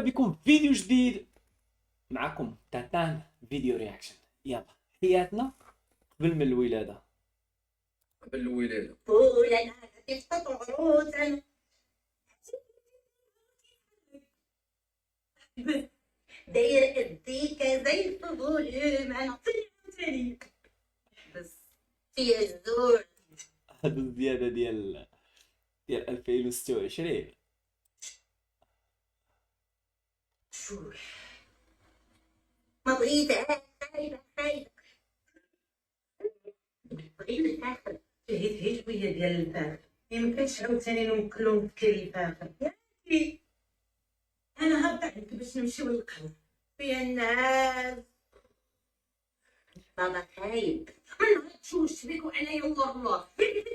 بكم في فيديو جديد. معكم تاتان فيديو رياكشن. يلا حياتنا قبل من الولادة. قبل الولادة. خويا انا كيسقط عروس انا داير اديك زي الفضول انا ثاني بس في الزور هذا الزيادة ديال 2026. شوف ما بغيت خايبة بغيت ناخذ هيت شوية ديال الفاخر ميمكنش عاوتاني نوكلو نفكر الفاخر ياكي انا هبط عليك باش نمشيو للقهوة فيا الناس بابا خايب من تشوش بيك وانا ينظر الله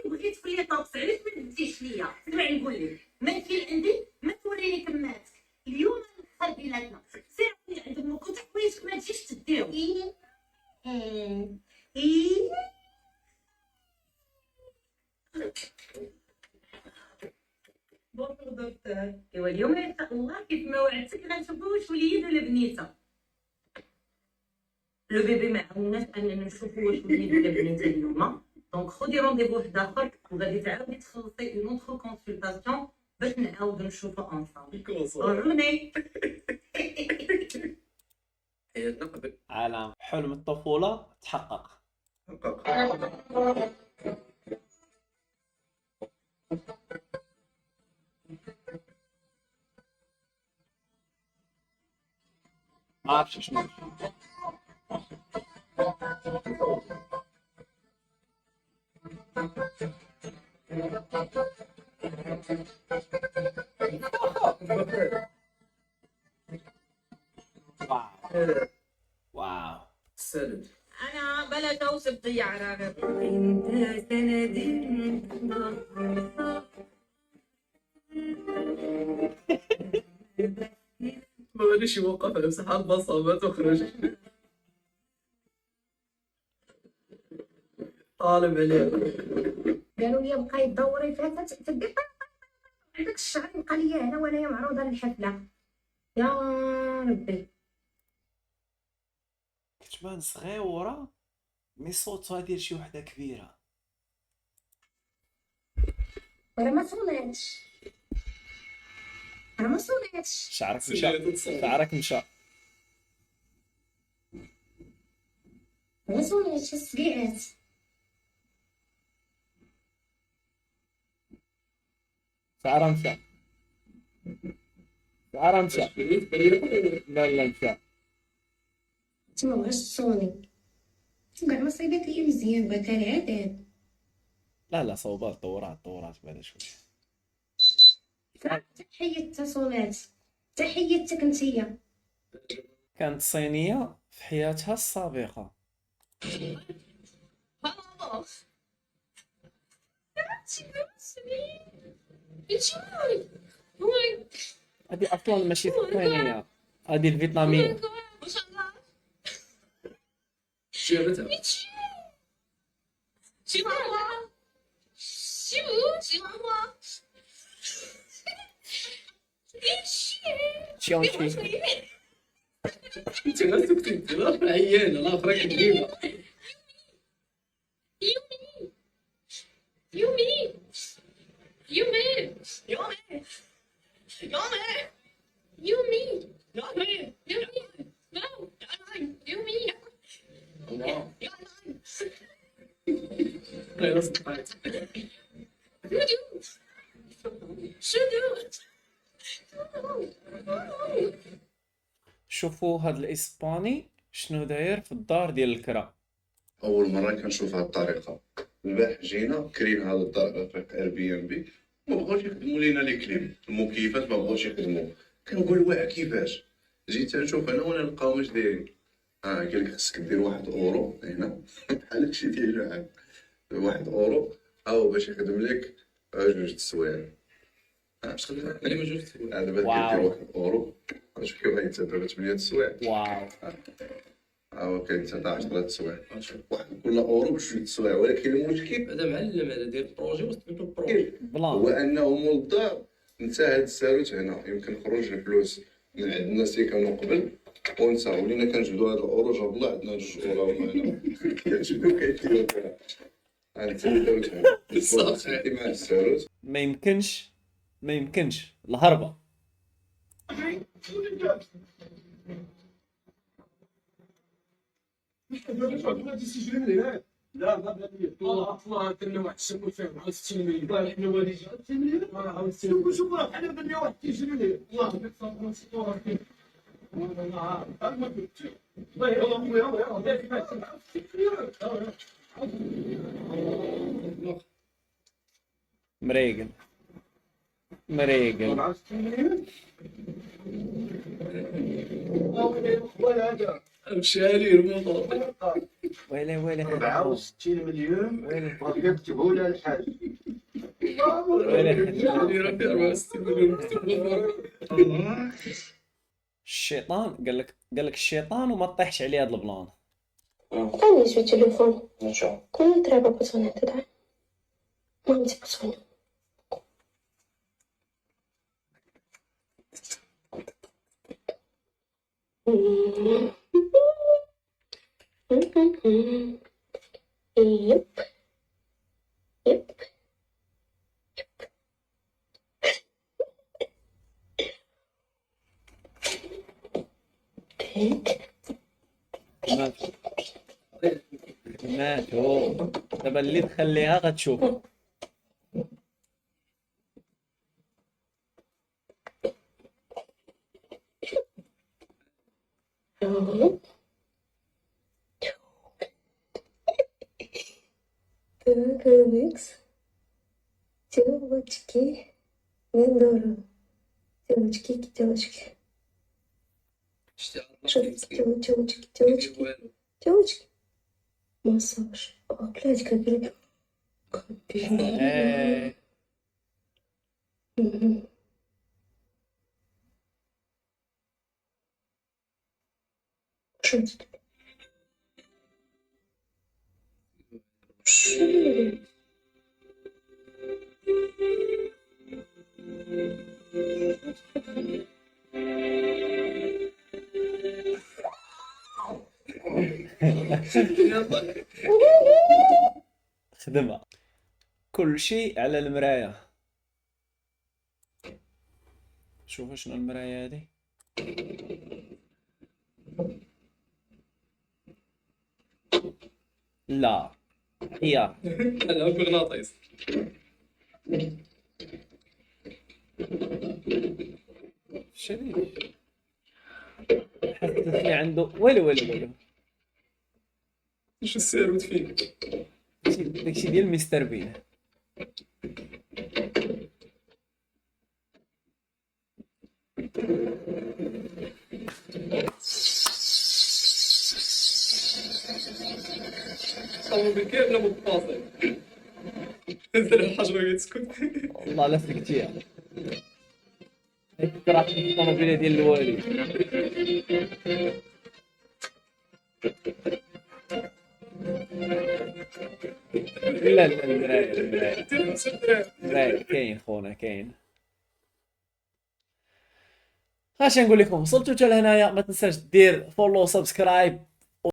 بغيت في لي طابس علاش ما تديش ليا اسمعي نقول لك ما كاين عندي ما توريني كماتك اليوم نخسر بيناتنا سير عند امك كنت حوايجك ما تجيش تديهم ايه بونجور دكتور ايوا اليوم ان شاء الله كيف ما وعدتك غنشوفوا واش وليد ولا بنيته لو بيبي ما عاوناش اننا نشوفوا واش وليد ولا بنيته اليوم دونك خدي رونديفو واحد اخر وغادي تعاودي تخلصي اون اوتر كونسلطاسيون باش نعاودو نشوفو انصامبل وروني حياتنا قبل عالم حلم الطفولة تحقق. ما عرفتش شنو واو واو. السند. انا بلا توصف طيارة انت سندي ما غاديش يوقف على مساحة البصمات وخرج طالب عليه. قالوا لي بقاي تدوري فيها تدي عندك الشعر يبقى ليا هنا وانايا معروضه للحفله يا ربي. كتبان صغيورة مي صوتها ديال شي وحدة كبيرة. راه ما صوناتش راه ما صوناتش شعرك مشى شعرك مشى. ما صوناتش السقيعات شعرها مشى شعرها مشى. لا مشى. تما بغاش تصوني كاع ما صيبات ليا مزيان بغات العذاب. لا صوبات دورات بعدا شويه. تحية تصونات تحيتك نتيا. كانت صينية في حياتها السابقة. هذه اصلا ماشي صينية، هذه الفيتنامية. جابتها. تشيونشي. انت غير سكتي انت لا عيانة لا اخرى كديمة. غير صدقات. شوفوا هاد الاسباني شنو داير في الدار ديال الكرا. اول مره كنشوف هاد الطريقه. البارح جينا كرينا هاد الطريقه اير بي ام بي ما بغاوش يخدموا لينا لي كليم المكيفات ما بغاوش يخدموا. كنقول واه كيفاش جيت نشوف انا وانا نلقاو واش دايرين. قال لك خصك دير 1 اورو هنا بحال هادشي ديال العام 1 اورو او باش يخدم لك 2 السوايع. باش خدمت على ما جوج دابا كدير 1 اورو شوف كيف غادي تدابا 8 السوايع. واو. كاين حتى 10 السوايع واحد كل اورو بجوج السوايع. ولكن المشكل هذا معلم هذا ديال البروجي وسميتو البروجي بلان. هو انه مول الدار انت هاد الساروت هنا يمكن خروج الفلوس من عند الناس اللي كانوا قبل ونسى ولينا كنجبدوا هاد الاورو جاب الله عندنا جوج اوراهم هنا كنجبدوا كيديروا فيها عند صح. مع الساروت ما يمكنش الهربه. الله كنا واحد الشمول فيه مع 60 مليون احنا والدين 60 مليون شوف راه حنا بدنا واحد كيجري ليه الله يبارك فيك صورة فيه ما كنت الله مريقل مشاري الموضوع ويلي 64 مليون ويلي وكتبوا لها الحاج. مشاري ربي 64 مليون مكتوب الشيطان قال لك الشيطان وما تطيحش عليه هذا البلان. Daj mi svoj telefon. Ko mi treba pozvoniti, daj. Mam ti pozvoniti. Yep. Take. ماتوا دابا اللي تخليها غتشوف. Микс. Телочки. Недорого. Телочки. Что это? Телочки. Массаж. О, блядь, капель. إيه. Что это? Что? خدمها كل شيء على المراية. شوفوا شنو المراية هذه. لا هي انا مغناطيس شديد. حسيت عنده ولو شو السيروت فيه داكشي ديال مستر بين. صوب كامله متفاصل نزل الحجره يسكت والله لا سكتيها. هيك ترى في الطوموبيله ديال الوالد. لا المراية كاين خونا كاين. اش نقول لكم، وصلتوا حتى لهنايا ما تنساش دير فولو سبسكرايب